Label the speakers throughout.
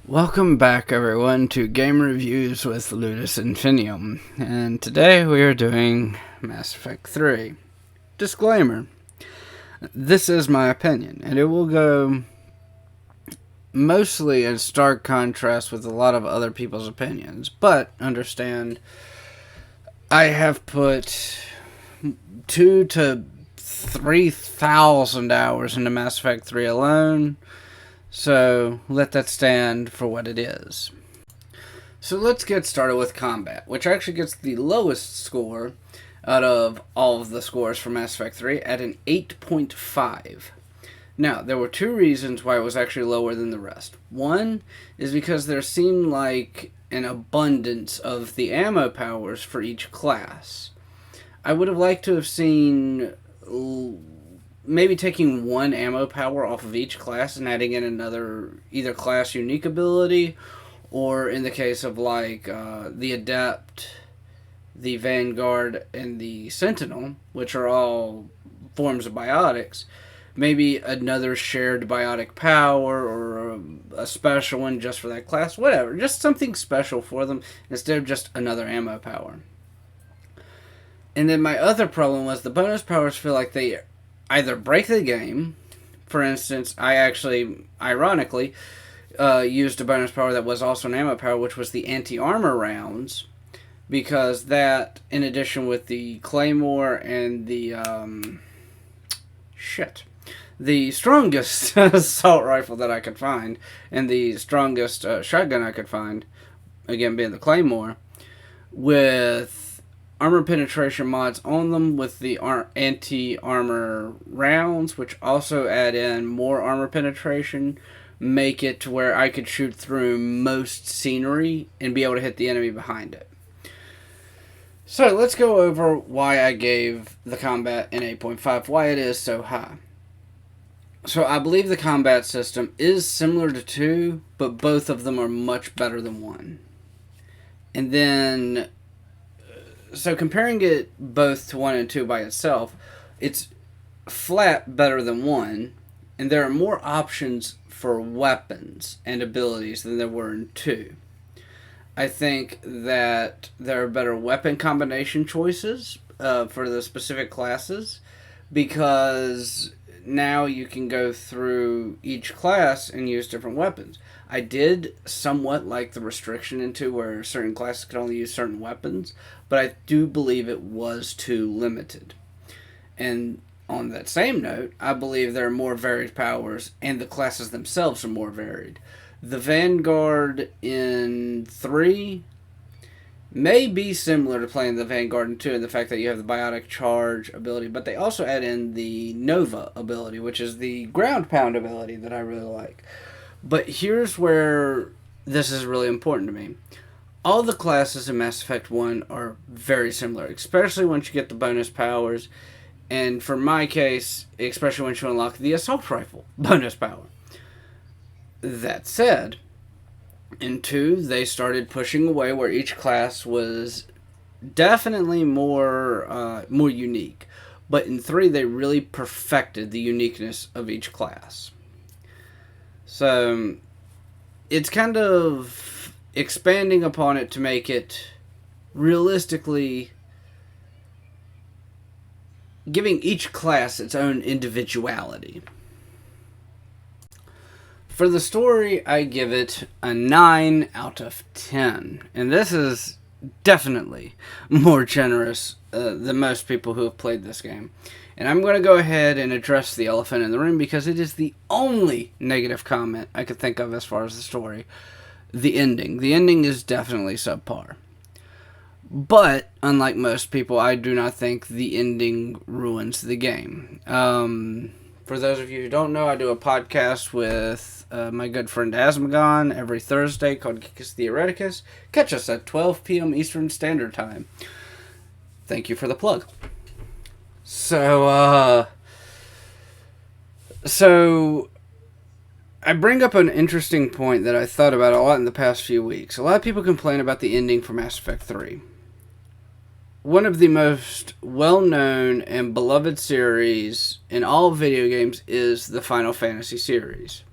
Speaker 1: Welcome back, everyone, to Game Reviews with Ludus Infinium, and today we are doing Mass Effect 3. Disclaimer: this is my opinion, and it will go mostly in stark contrast with a lot of other people's opinions, but understand I have put 2,000 to 3,000 hours into Mass Effect 3 alone. So, let that stand for what it is. So let's get started with combat, which actually gets the lowest score out of all of the scores for Mass Effect 3 at an 8.5. Now, there were two reasons why it was actually lower than the rest. One is because there seemed like an abundance of the ammo powers for each class. I would have liked to have seen maybe taking one ammo power off of each class and adding in another either class unique ability, or in the case of like the Adept, the Vanguard, and the Sentinel, which are all forms of biotics, maybe another shared biotic power or a special one just for that class, whatever, just something special for them instead of just another ammo power. And then my other problem was the bonus powers feel like they either break the game. For instance, I actually, ironically, used a bonus power that was also an ammo power, which was the anti-armor rounds, because that, in addition with the Claymore and the, the strongest assault rifle that I could find, and the strongest shotgun I could find, again being the Claymore, with armor penetration mods on them with the anti-armor rounds, which also add in more armor penetration, make it to where I could shoot through most scenery and be able to hit the enemy behind it. So let's go over why I gave the combat an 8.5, why it is so high. So I believe the combat system is similar to 2, but both of them are much better than 1. And then, so comparing it both to 1 and 2 by itself, it's flat better than 1, and there are more options for weapons and abilities than there were in 2. I think that there are better weapon combination choices for the specific classes, because now you can go through each class and use different weapons. I did somewhat like the restriction in 2 where certain classes could only use certain weapons, but I do believe it was too limited. And on that same note, I believe there are more varied powers, and the classes themselves are more varied. The Vanguard in 3 may be similar to playing the Vanguard in 2 in the fact that you have the Biotic Charge ability, but they also add in the Nova ability, which is the ground pound ability that I really like. But here's where this is really important to me. All the classes in Mass Effect 1 are very similar, especially once you get the bonus powers, and for my case, especially once you unlock the Assault Rifle bonus power. That said, in 2, they started pushing away where each class was definitely more unique. But in 3, they really perfected the uniqueness of each class. So, it's kind of expanding upon it to make it realistically giving each class its own individuality. For the story, I give it a 9 out of 10. And this is definitely more generous than most people who have played this game. And I'm going to go ahead and address the elephant in the room because it is the only negative comment I could think of as far as the story. The ending. The ending is definitely subpar. But, unlike most people, I do not think the ending ruins the game. For those of you who don't know, I do a podcast with my good friend Asmogan every Thursday called Geekus Theoreticus. Catch us at 12 p.m. Eastern Standard Time. Thank you for the plug. So I bring up an interesting point that I thought about a lot in the past few weeks. A lot of people complain about the ending for Mass Effect 3. One of the most well-known and beloved series in all video games is the Final Fantasy series.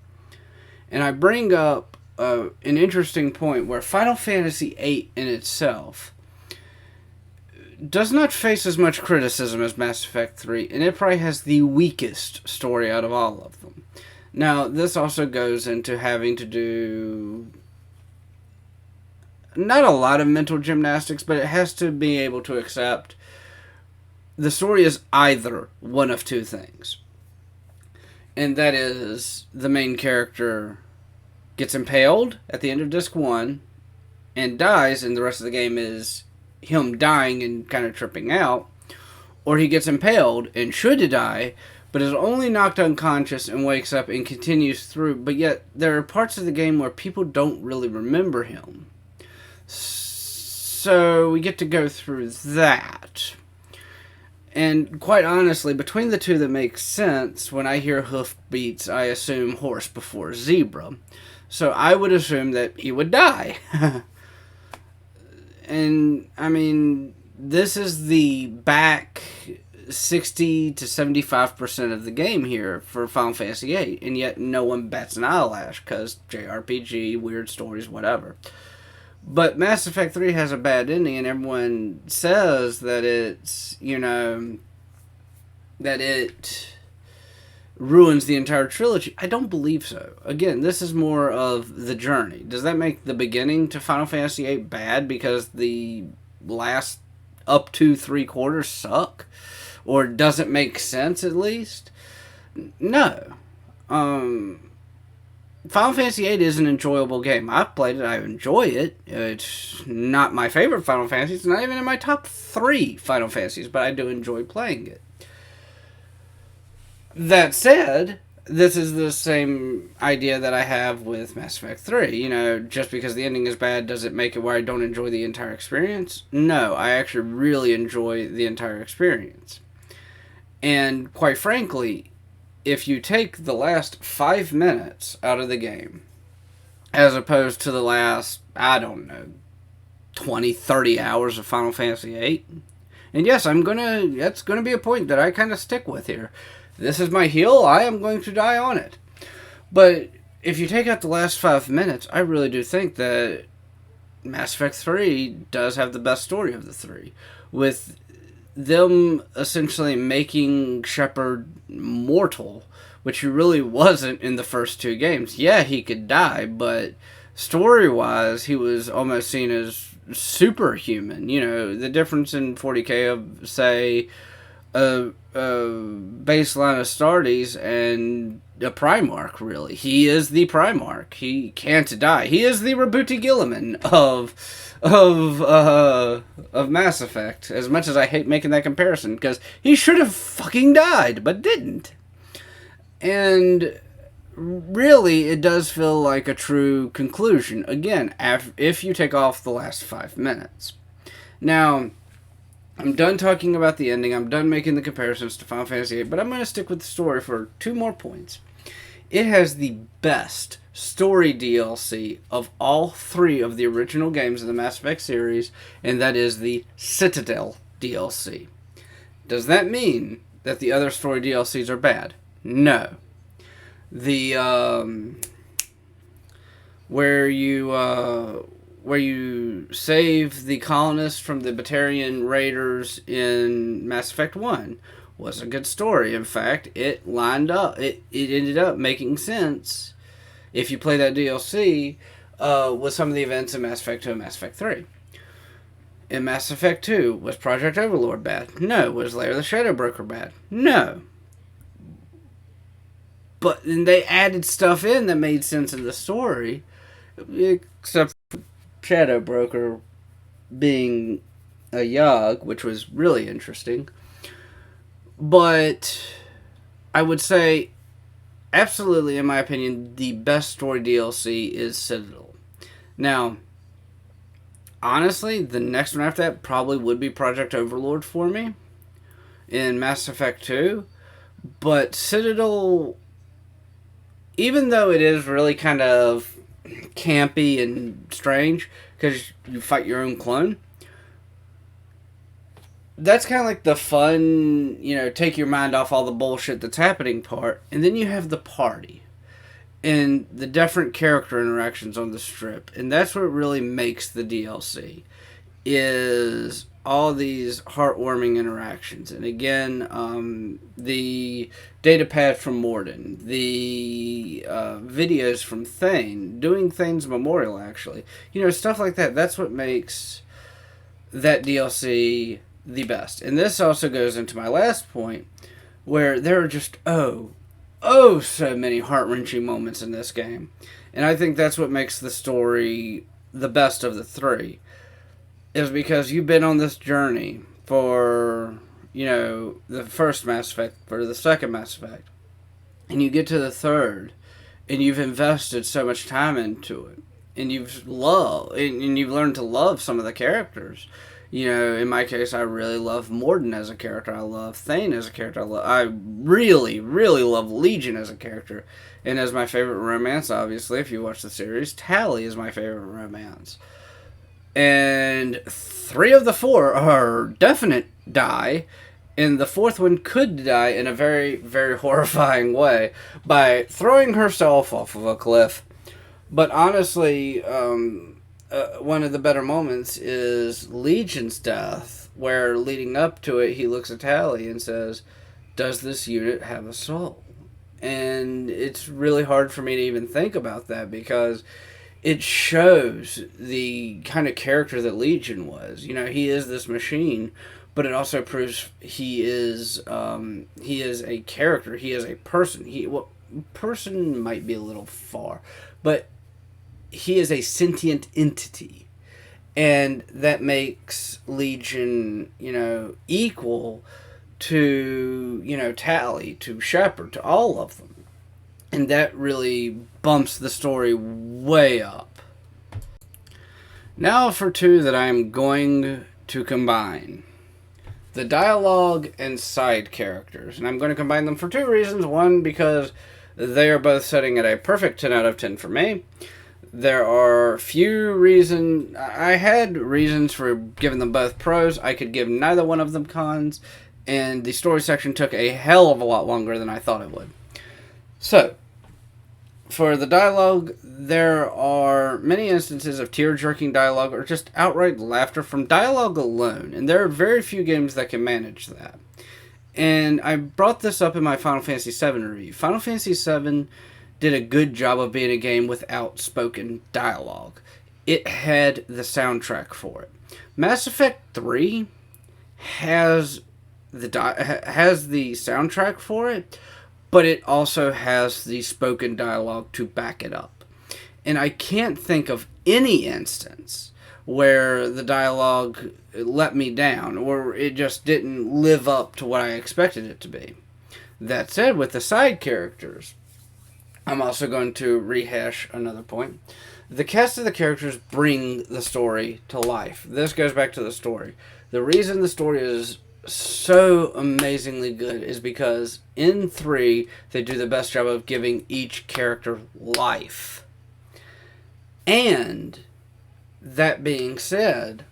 Speaker 1: And I bring up an interesting point where Final Fantasy VIII in itself does not face as much criticism as Mass Effect 3, and it probably has the weakest story out of all of them. Now, this also goes into having to do not a lot of mental gymnastics, but it has to be able to accept the story is either one of two things. And that is the main character gets impaled at the end of Disc 1 and dies, and the rest of the game is him dying and kind of tripping out. Or he gets impaled and should die, but is only knocked unconscious and wakes up and continues through. But yet, there are parts of the game where people don't really remember him. So we get to go through that. And quite honestly, between the two that makes sense, when I hear hoofbeats, I assume horse before zebra. So I would assume that he would die. And, I mean, this is the back 60 to 75% of the game here for Final Fantasy VIII. And yet no one bats an eyelash because JRPG, weird stories, whatever. But Mass Effect 3 has a bad ending, and everyone says that it's, that it ruins the entire trilogy. I don't believe so. Again, this is more of the journey. Does that make the beginning to Final Fantasy VIII bad because the last up to 3/4 suck? Or does it make sense at least? No. Final Fantasy VIII is an enjoyable game. I've played it. I enjoy it. It's not my favorite Final Fantasy. It's not even in my top 3 Final Fantasies, but I do enjoy playing it. That said, this is the same idea that I have with Mass Effect 3. Just because the ending is bad, does it make it where I don't enjoy the entire experience? No, I actually really enjoy the entire experience. And quite frankly, if you take the last 5 minutes out of the game, as opposed to the last, 20, 30 hours of Final Fantasy VIII, and yes, that's gonna be a point that I kind of stick with here. This is my hill, I am going to die on it. But if you take out the last 5 minutes, I really do think that Mass Effect 3 does have the best story of the 3. With them essentially making Shepard mortal, which he really wasn't in the first 2 games. Yeah, he could die, but story-wise, he was almost seen as superhuman. The difference in 40k of, say, a baseline Astartes and a Primarch, really. He is the Primarch. He can't die. He is the Rabuti Gilliman of Mass Effect, as much as I hate making that comparison, because he should have fucking died, but didn't. And really, it does feel like a true conclusion, again, if you take off the last 5 minutes. Now, I'm done talking about the ending, I'm done making the comparisons to Final Fantasy VIII, but I'm going to stick with the story for 2 more points. It has the best story DLC of all 3 of the original games of the Mass Effect series, and that is the Citadel DLC. Does that mean that the other story DLCs are bad? No. The where you save the colonists from the Batarian raiders in Mass Effect 1 was a good story. In fact, it lined up. It ended up making sense if you play that DLC with some of the events in Mass Effect 2 and Mass Effect 3. In Mass Effect 2, was Project Overlord bad? No. Was Lair of the Shadow Broker bad? No. But then they added stuff in that made sense in the story, except for Shadow Broker being a Yogg, which was really interesting. But I would say, absolutely, in my opinion, the best story DLC is Citadel. Now, honestly, the next one after that probably would be Project Overlord for me in Mass Effect 2. But Citadel, even though it is really kind of campy and strange because you fight your own clone, that's kind of like the fun, take your mind off all the bullshit that's happening part. And then you have the party. and the different character interactions on the strip. And that's what really makes the DLC, is all these heartwarming interactions. And again, the datapad from Morden, the videos from Thane, doing Thane's memorial, actually. Stuff like that. That's what makes that DLC the best. And this also goes into my last point, where there are just, so many heart-wrenching moments in this game. And I think that's what makes the story the best of the three, is because you've been on this journey for, the first Mass Effect, or the second Mass Effect, and you get to the third, and you've invested so much time into it, and you've learned to love some of the characters. In my case, I really love Morden as a character. I love Thane as a character. I really, really love Legion as a character. And as my favorite romance, obviously, if you watch the series, Tally is my favorite romance. And 3 of the 4 are definite die, and the 4th one could die in a very, very horrifying way by throwing herself off of a cliff. But honestly, one of the better moments is Legion's death, where leading up to it, he looks at Tally and says, "Does this unit have a soul?" And it's really hard for me to even think about that, because it shows the kind of character that Legion was. He is this machine, but it also proves he is a character. He is a person. Person might be a little far, but he is a sentient entity, and that makes Legion, equal to, Tally, to Shepard, to all of them. And that really bumps the story way up. Now for 2 that I'm going to combine. The dialogue and side characters. And I'm going to combine them for 2 reasons. One, because they are both setting at a perfect 10 out of 10 for me. There are few reasons. I had reasons for giving them both pros. I could give neither one of them cons. And the story section took a hell of a lot longer than I thought it would. So, for the dialogue, there are many instances of tear-jerking dialogue or just outright laughter from dialogue alone. And there are very few games that can manage that. And I brought this up in my Final Fantasy VII review. Final Fantasy VII did a good job of being a game without spoken dialogue. It had the soundtrack for it. Mass Effect 3 has the soundtrack for it, but it also has the spoken dialogue to back it up. And I can't think of any instance where the dialogue let me down, or it just didn't live up to what I expected it to be. That said, with the side characters, I'm also going to rehash another point. The cast of the characters bring the story to life. This goes back to the story. The reason the story is so amazingly good is because in 3, they do the best job of giving each character life. And, that being said,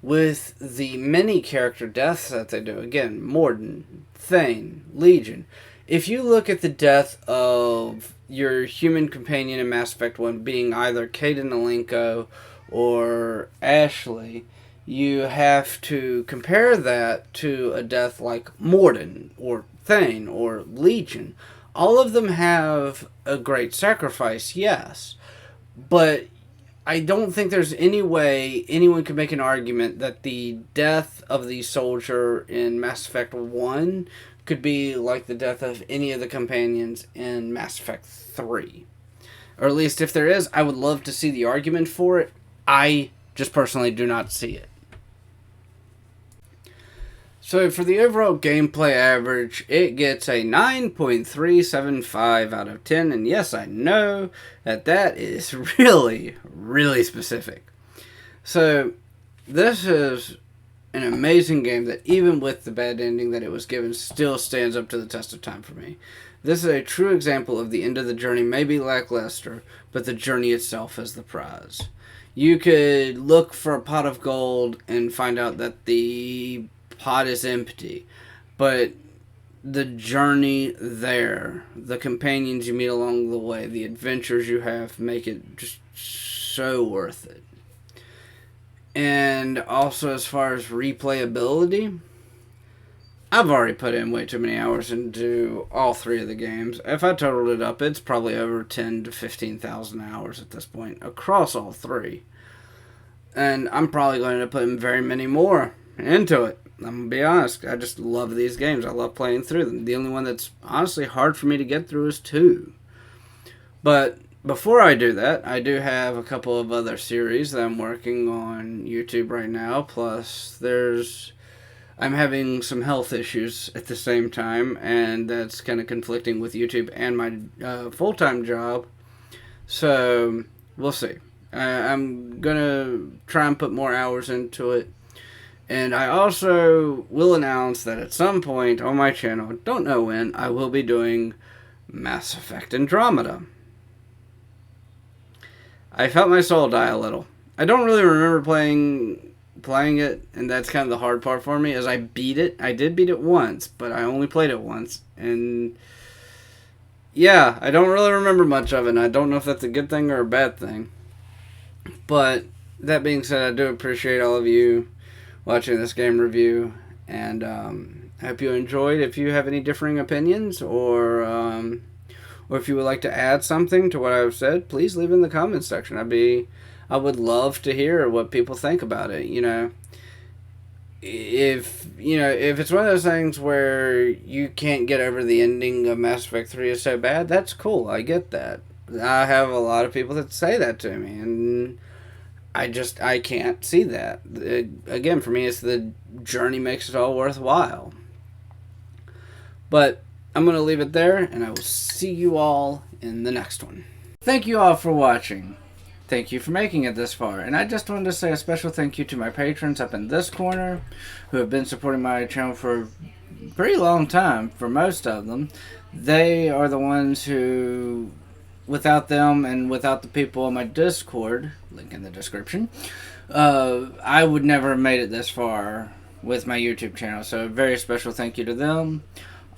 Speaker 1: with the many character deaths that they do, again, Morden, Thane, Legion, if you look at the death of your human companion in Mass Effect 1 being either Kaidan Alenko or Ashley, you have to compare that to a death like Morden or Thane or Legion. All of them have a great sacrifice, yes, but I don't think there's any way anyone could make an argument that the death of the soldier in Mass Effect 1 could be like the death of any of the companions in Mass Effect 3. Or at least if there is, I would love to see the argument for it. I just personally do not see it. So for the overall gameplay average, it gets a 9.375 out of 10. And yes, I know that is really, really specific. So this is an amazing game that, even with the bad ending that it was given, still stands up to the test of time for me. This is a true example of the end of the journey may be lackluster, but the journey itself is the prize. You could look for a pot of gold and find out that the pot is empty, but the journey there, the companions you meet along the way, the adventures you have make it just so worth it. And also, as far as replayability, I've already put in way too many hours into all three of the games. If I totaled it up, it's probably over 10 to 15,000 hours at this point across all three. And I'm probably going to put in very many more into it. I'm going to be honest. I just love these games. I love playing through them. The only one that's honestly hard for me to get through is 2. But before I do that, I do have a couple of other series that I'm working on YouTube right now. Plus, I'm having some health issues at the same time, and that's kind of conflicting with YouTube and my full-time job. So, we'll see. I'm going to try and put more hours into it. And I also will announce that at some point on my channel, don't know when, I will be doing Mass Effect Andromeda. I felt my soul die a little. I don't really remember playing it, and that's kind of the hard part for me, is I beat it. I did beat it once, but I only played it once. And yeah, I don't really remember much of it, and I don't know if that's a good thing or a bad thing. But that being said, I do appreciate all of you watching this game review, and I hope you enjoyed. If you have any differing opinions, or if you would like to add something to what I've said, please leave in the comments section. I would love to hear what people think about it. If it's one of those things where you can't get over the ending of Mass Effect 3 is so bad, that's cool. I get that. I have a lot of people that say that to me, and I can't see that. Again, for me, it's the journey makes it all worthwhile. But I'm going to leave it there, and I will see you all in the next one. Thank you all for watching. Thank you for making it this far. And I just wanted to say a special thank you to my patrons up in this corner who have been supporting my channel for a pretty long time, for most of them. They are the ones who, without them and without the people on my Discord, link in the description, I would never have made it this far with my YouTube channel. So a very special thank you to them.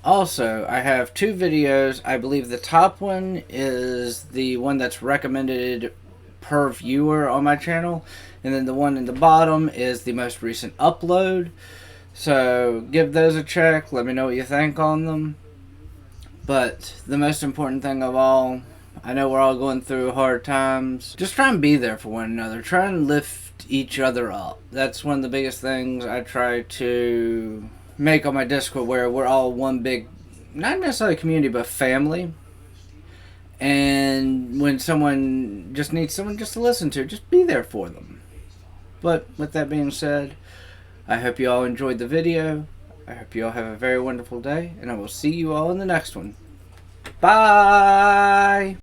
Speaker 1: Also, I have 2 videos. I believe the top one is the one that's recommended per viewer on my channel, and then the one in the bottom is the most recent upload. So give those a check. Let me know what you think on them. But the most important thing of all, I know we're all going through hard times. Just try and be there for one another. Try and lift each other up. That's one of the biggest things I try to make on my Discord, where we're all one big, not necessarily community, but family. And when someone just needs someone just to listen to, just be there for them. But with that being said, I hope you all enjoyed the video. I hope you all have a very wonderful day, and I will see you all in the next one. Bye!